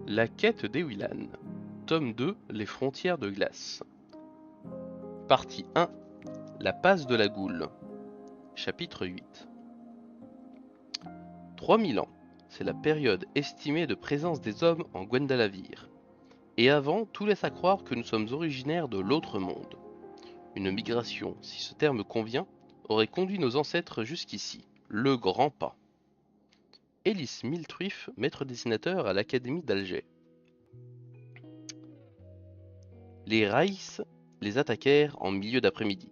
La quête d'Ewilan, tome 2, Les frontières de glace. Partie 1, La passe de la goule. Chapitre 8. 3000 ans, c'est la période estimée de présence des hommes en Gwendalavir. Et avant, tout laisse à croire que nous sommes originaires de l'autre monde. Une migration, si ce terme convient, aurait conduit nos ancêtres jusqu'ici, le grand pas. Élys Miltruif, maître dessinateur à l'Académie d'Alger. Les Raïs les attaquèrent en milieu d'après-midi.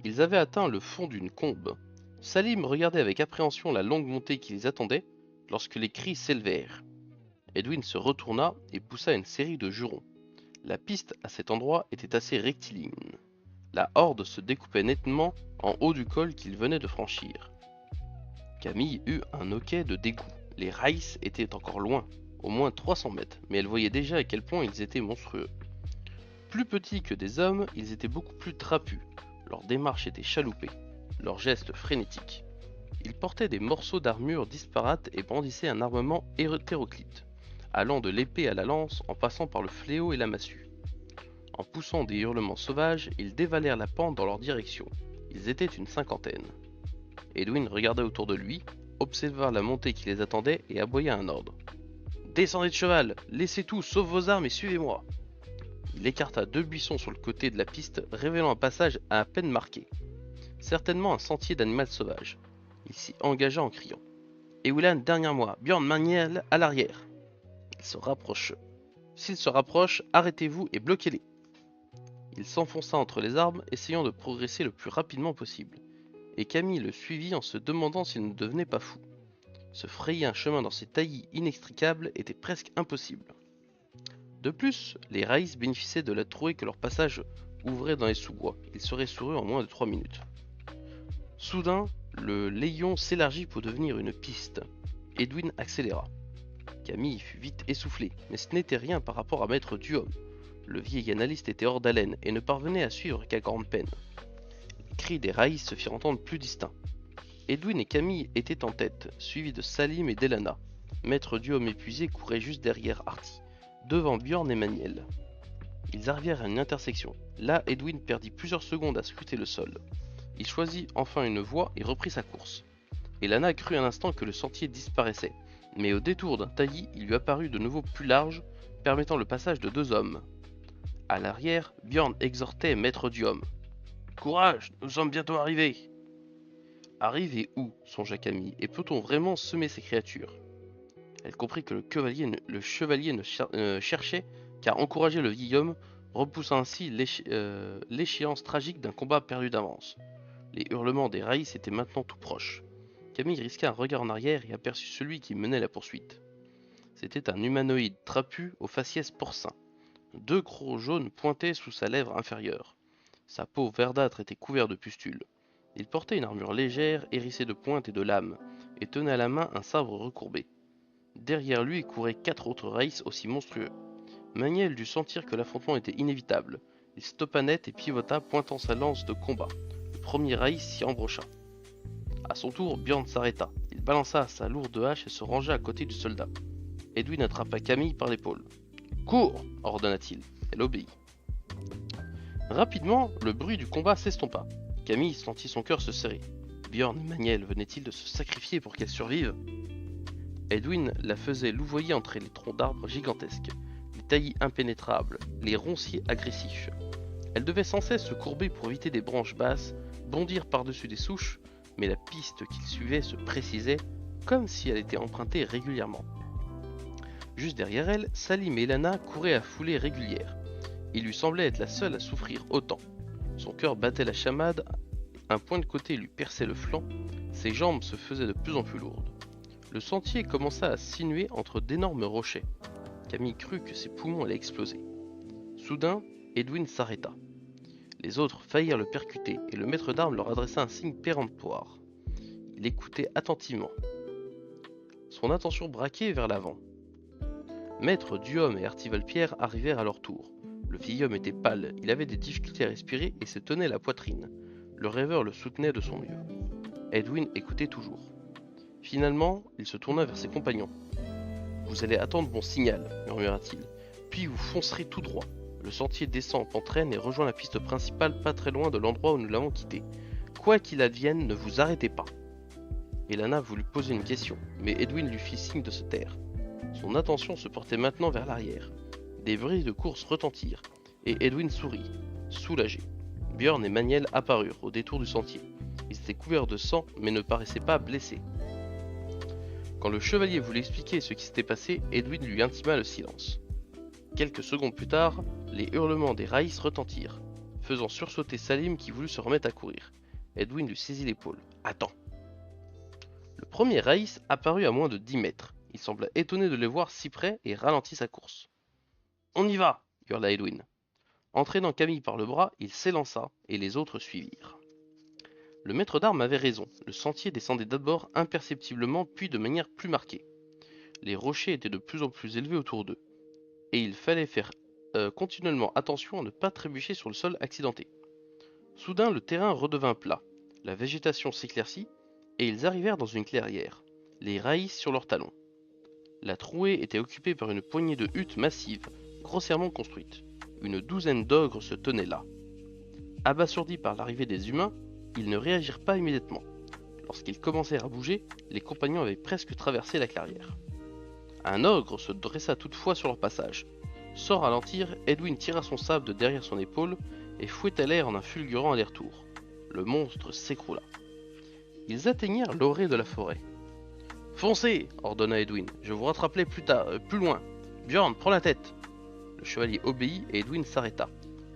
Ils avaient atteint le fond d'une combe. Salim regardait avec appréhension la longue montée qui les attendait lorsque les cris s'élevèrent. Edwin se retourna et poussa une série de jurons. La piste à cet endroit était assez rectiligne. La horde se découpait nettement en haut du col qu'ils venaient de franchir. Camille eut un hoquet de dégoût. Les Raïs étaient encore loin, au moins 300 mètres, mais elle voyait déjà à quel point ils étaient monstrueux. Plus petits que des hommes, ils étaient beaucoup plus trapus. Leur démarche était chaloupée, leurs gestes frénétiques. Ils portaient des morceaux d'armure disparates et brandissaient un armement hétéroclite, allant de l'épée à la lance en passant par le fléau et la massue. En poussant des hurlements sauvages, ils dévalèrent la pente dans leur direction. Ils étaient une cinquantaine. Edwin regarda autour de lui, observa la montée qui les attendait et aboya un ordre. « Descendez de cheval, laissez tout sauf vos armes et suivez-moi !» Il écarta 2 buissons sur le côté de la piste, révélant un passage à peine marqué. Certainement un sentier d'animal sauvage. Il s'y engagea en criant. « Ewilan derrière moi, Bjorn Maniel à l'arrière !» Il se rapproche. S'ils se rapprochent, arrêtez-vous et bloquez-les. Il s'enfonça entre les arbres, essayant de progresser le plus rapidement possible. Et Camille le suivit en se demandant s'il ne devenait pas fou. Se frayer un chemin dans ces taillis inextricables était presque impossible. De plus, les Raïs bénéficiaient de la trouée que leur passage ouvrait dans les sous-bois. Ils seraient sur eux en moins de 3 minutes. Soudain, le layon s'élargit pour devenir une piste. Edwin accéléra. Camille fut vite essoufflé, mais ce n'était rien par rapport à Maître Duhomme. Le vieil analyste était hors d'haleine et ne parvenait à suivre qu'à grande peine. Les cris des Raïs se firent entendre plus distincts. Edwin et Camille étaient en tête, suivis de Salim et d'Elana. Maître Duhomme épuisé courait juste derrière Artie, devant Bjorn et Maniel. Ils arrivèrent à une intersection. Là, Edwin perdit plusieurs secondes à scruter le sol. Il choisit enfin une voie et reprit sa course. Elana crut un instant que le sentier disparaissait, mais au détour d'un taillis, il lui apparut de nouveau plus large, permettant le passage de 2 hommes. À l'arrière, Bjorn exhortait Maître Duhomme. « Courage, nous sommes bientôt arrivés !» Arriver où, songea Camille, et peut-on vraiment semer ces créatures? Elle comprit que le chevalier ne cherchait qu'à encourager le vieil homme, repoussant ainsi l'échéance tragique d'un combat perdu d'avance. Les hurlements des Raïs étaient maintenant tout proches. Camille risqua un regard en arrière et aperçut celui qui menait la poursuite. C'était un humanoïde trapu au faciès porcin. 2 crocs jaunes pointaient sous sa lèvre inférieure. Sa peau verdâtre était couverte de pustules. Il portait une armure légère, hérissée de pointes et de lames, et tenait à la main un sabre recourbé. Derrière lui couraient 4 autres Raïs aussi monstrueux. Maniel dut sentir que l'affrontement était inévitable. Il stoppa net et pivota, pointant sa lance de combat. Le premier Raïs s'y embrocha. À son tour, Bjorn s'arrêta. Il balança sa lourde hache et se rangea à côté du soldat. Edwin attrapa Camille par l'épaule. « Cours !» ordonna-t-il. Elle obéit. Rapidement, le bruit du combat s'estompa. Camille sentit son cœur se serrer. Bjorn et Maniel venaient-ils de se sacrifier pour qu'elle survive? Edwin la faisait louvoyer entre les troncs d'arbres gigantesques, les taillis impénétrables, les ronciers agressifs. Elle devait sans cesse se courber pour éviter des branches basses, bondir par-dessus des souches, mais la piste qu'il suivait se précisait, comme si elle était empruntée régulièrement. Juste derrière elle, Salim et Elana couraient à foulée régulière. Il lui semblait être la seule à souffrir autant. Son cœur battait la chamade, un point de côté lui perçait le flanc, ses jambes se faisaient de plus en plus lourdes. Le sentier commença à sinuer entre d'énormes rochers. Camille crut que ses poumons allaient exploser. Soudain, Edwin s'arrêta. Les autres faillirent le percuter et le maître d'armes leur adressa un signe péremptoire. Il écoutait attentivement. Son attention braquée vers l'avant. Maître Duhomme et Artivalpierre arrivèrent à leur tour. Le vieil homme était pâle, il avait des difficultés à respirer et se tenait la poitrine. Le rêveur le soutenait de son mieux. Edwin écoutait toujours. Finalement, il se tourna vers ses compagnons. Vous allez attendre mon signal, murmura-t-il. Puis vous foncerez tout droit. Le sentier descend en pente-raide et rejoint la piste principale pas très loin de l'endroit où nous l'avons quitté. Quoi qu'il advienne, ne vous arrêtez pas. Elana voulut poser une question, mais Edwin lui fit signe de se taire. Son attention se portait maintenant vers l'arrière. Des bruits de course retentirent, et Edwin sourit, soulagé. Björn et Maniel apparurent au détour du sentier. Ils étaient couverts de sang, mais ne paraissaient pas blessés. Quand le chevalier voulait expliquer ce qui s'était passé, Edwin lui intima le silence. Quelques secondes plus tard, les hurlements des raïs retentirent, faisant sursauter Salim qui voulut se remettre à courir. Edwin lui saisit l'épaule. « Attends !» Le premier raïs apparut à moins de 10 mètres. Il sembla étonné de les voir si près et ralentit sa course. « On y va !» hurla Edwin. Entraînant Camille par le bras, il s'élança et les autres suivirent. Le maître d'armes avait raison, le sentier descendait d'abord imperceptiblement puis de manière plus marquée. Les rochers étaient de plus en plus élevés autour d'eux, et il fallait faire continuellement attention à ne pas trébucher sur le sol accidenté. Soudain le terrain redevint plat, la végétation s'éclaircit, et ils arrivèrent dans une clairière, les raïs sur leurs talons. La trouée était occupée par une poignée de huttes massives, grossièrement construites. Une douzaine d'ogres se tenaient là. Abasourdis par l'arrivée des humains, ils ne réagirent pas immédiatement. Lorsqu'ils commencèrent à bouger, les compagnons avaient presque traversé la clairière. Un ogre se dressa toutefois sur leur passage. Sans ralentir, Edwin tira son sabre de derrière son épaule et fouetta l'air en un fulgurant aller-retour. Le monstre s'écroula. Ils atteignirent l'orée de la forêt. « Foncez !» ordonna Edwin. « Je vous rattraperai plus loin. Björn, prends la tête !» Le chevalier obéit et Edwin s'arrêta.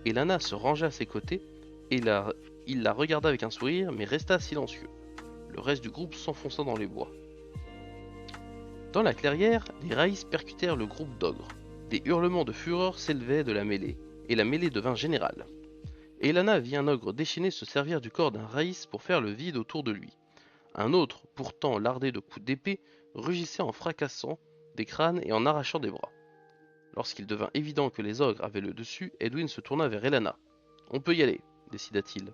Elana se rangea à ses côtés et il la regarda avec un sourire mais resta silencieux. Le reste du groupe s'enfonça dans les bois. Dans la clairière, les raïs percutèrent le groupe d'ogres. Des hurlements de fureur s'élevaient de la mêlée, et la mêlée devint générale. Elana vit un ogre déchaîné se servir du corps d'un raïs pour faire le vide autour de lui. Un autre, pourtant lardé de coups d'épée, rugissait en fracassant des crânes et en arrachant des bras. Lorsqu'il devint évident que les ogres avaient le dessus, Edwin se tourna vers Elana. « On peut y aller, décida-t-il. »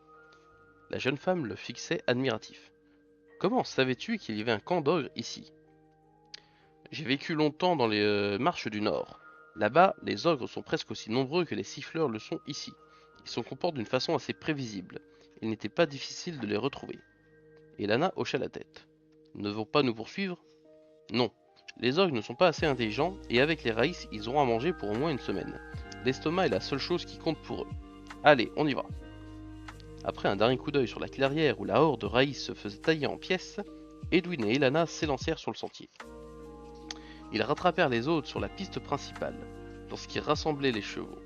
La jeune femme le fixait admiratif. « Comment savais-tu qu'il y avait un camp d'ogres ici ?»« J'ai vécu longtemps dans les marches du Nord. Là-bas, les ogres sont presque aussi nombreux que les siffleurs le sont ici. Ils se comportent d'une façon assez prévisible. Il n'était pas difficile de les retrouver. » Elana hocha la tête. « Ne vont pas nous poursuivre ?»« Non. Les ogres ne sont pas assez intelligents, et avec les raïs, ils auront à manger pour au moins une semaine. L'estomac est la seule chose qui compte pour eux. Allez, on y va. » Après un dernier coup d'œil sur la clairière où la horde de raïs se faisait tailler en pièces, Edwin et Elana s'élancèrent sur le sentier. Ils rattrapèrent les autres sur la piste principale, lorsqu'ils rassemblaient les chevaux.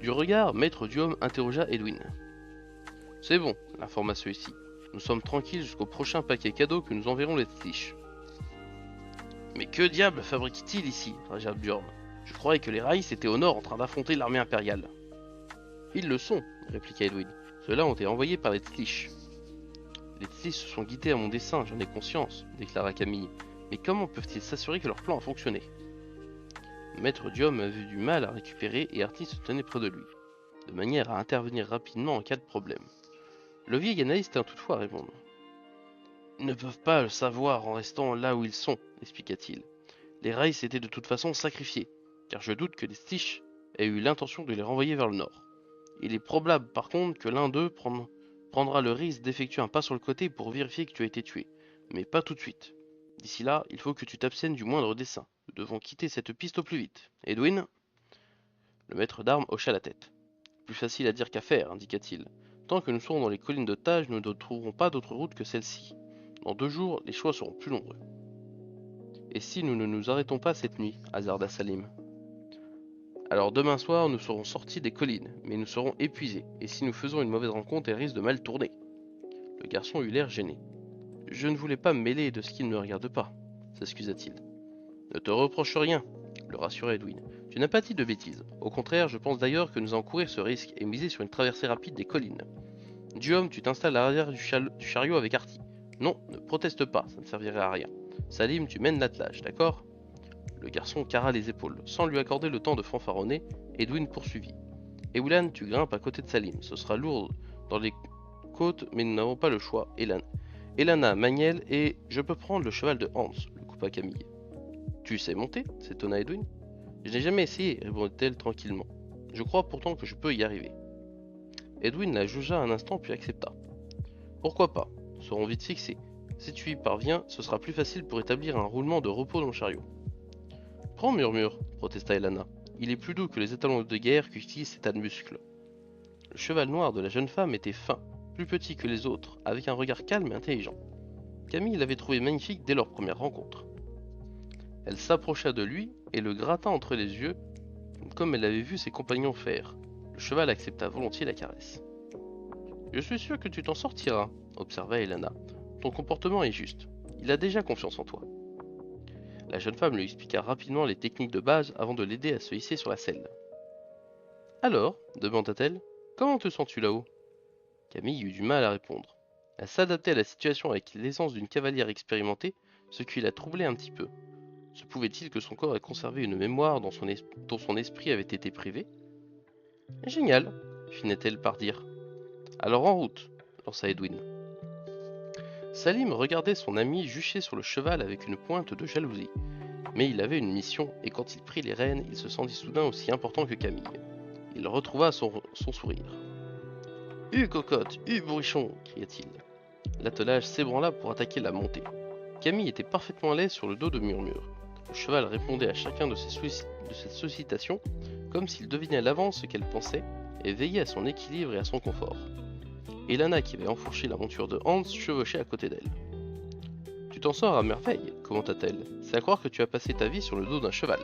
Du regard, Maître Duhomme interrogea Edwin. « C'est bon, informa celui-ci. Nous sommes tranquilles jusqu'au prochain paquet cadeau que nous enverrons les Tlish. »« Mais que diable fabrique-t-il ici ?» ragea Björn. « Je croyais que les raïs étaient au nord en train d'affronter l'armée impériale. »« Ils le sont, » répliqua Edwin. « Ceux-là ont été envoyés par les Tlish. »« Les Tlish se sont guidés à mon dessein, j'en ai conscience, » déclara Camille. « Mais comment peuvent-ils s'assurer que leur plan a fonctionné ?» Maître Duhomme avait du mal à récupérer et Artie se tenait près de lui, de manière à intervenir rapidement en cas de problème. Le vieil analyste tint toutefois à répondre. « Ils ne peuvent pas le savoir en restant là où ils sont, » expliqua-t-il. « Les raïs étaient de toute façon sacrifiés, car je doute que les Tlish aient eu l'intention de les renvoyer vers le nord. Il est probable par contre que l'un d'eux prendra le risque d'effectuer un pas sur le côté pour vérifier que tu as été tué, mais pas tout de suite. D'ici là, il faut que tu t'abstiennes du moindre dessein. Nous devons quitter cette piste au plus vite. Edwin ?» Le maître d'armes hocha la tête. « Plus facile à dire qu'à faire, indiqua-t-il. Tant que nous serons dans les collines de Tage, nous ne trouverons pas d'autre route que celle-ci. Dans 2 jours, les choix seront plus nombreux. »« Et si nous ne nous arrêtons pas cette nuit ?» hasarda Salim. « Alors demain soir, nous serons sortis des collines, mais nous serons épuisés, et si nous faisons une mauvaise rencontre, elle risque de mal tourner. » Le garçon eut l'air gêné. « Je ne voulais pas me mêler de ce qui ne me regarde pas, » s'excusa-t-il. « Ne te reproche rien, » le rassura Edwin. « Tu n'as pas dit de bêtises. Au contraire, je pense d'ailleurs que nous allons courir ce risque et miser sur une traversée rapide des collines. Duhomme, tu t'installes à l'arrière du chariot avec Artie. Non, ne proteste pas, ça ne servirait à rien. Salim, tu mènes l'attelage, d'accord ?» Le garçon carra les épaules. Sans lui accorder le temps de fanfaronner, Edwin poursuivit. « Ewlan, tu grimpes à côté de Salim. Ce sera lourd dans les côtes, mais nous n'avons pas le choix. Elana, Maniel et... je peux prendre le cheval de Hans, le coupa Camille. Tu sais monter s'étonna Edwin. Je n'ai jamais essayé, répondit-elle tranquillement. Je crois pourtant que je peux y arriver. Edwin la jugea un instant puis accepta. Pourquoi pas, nous serons vite fixés. Si tu y parviens, ce sera plus facile pour établir un roulement de repos dans le chariot. Prends Murmure, protesta Elana. Il est plus doux que les étalons de guerre qu'utilisent ces tas de muscles. Le cheval noir de la jeune femme était fin, plus petit que les autres, avec un regard calme et intelligent. Camille l'avait trouvé magnifique dès leur première rencontre. Elle s'approcha de lui et le gratta entre les yeux, comme elle avait vu ses compagnons faire. Le cheval accepta volontiers la caresse. Je suis sûr que tu t'en sortiras, observa Elana. Ton comportement est juste. Il a déjà confiance en toi. La jeune femme lui expliqua rapidement les techniques de base avant de l'aider à se hisser sur la selle. Alors, demanda-t-elle, comment te sens-tu là-haut? Camille eut du mal à répondre. Elle s'adaptait à la situation avec l'aisance d'une cavalière expérimentée, ce qui la troublait un petit peu. Se pouvait-il que son corps ait conservé une mémoire dont son esprit avait été privé? Génial, finit-elle par dire. Alors en route, lança Edwin. Salim regardait son ami jucher sur le cheval avec une pointe de jalousie. Mais il avait une mission, et quand il prit les rênes, il se sentit soudain aussi important que Camille. Il retrouva son sourire. « Cocotte, bourrichon !» cria-t-il. L'attelage s'ébranla pour attaquer la montée. Camille était parfaitement à l'aise sur le dos de Murmure. Le cheval répondait à chacun de ses sollicitations, comme s'il devinait à l'avance ce qu'elle pensait, et veillait à son équilibre et à son confort. Elana, qui avait enfourché la monture de Hans, chevauchait à côté d'elle. « Tu t'en sors à merveille, commenta-t-elle. C'est à croire que tu as passé ta vie sur le dos d'un cheval. »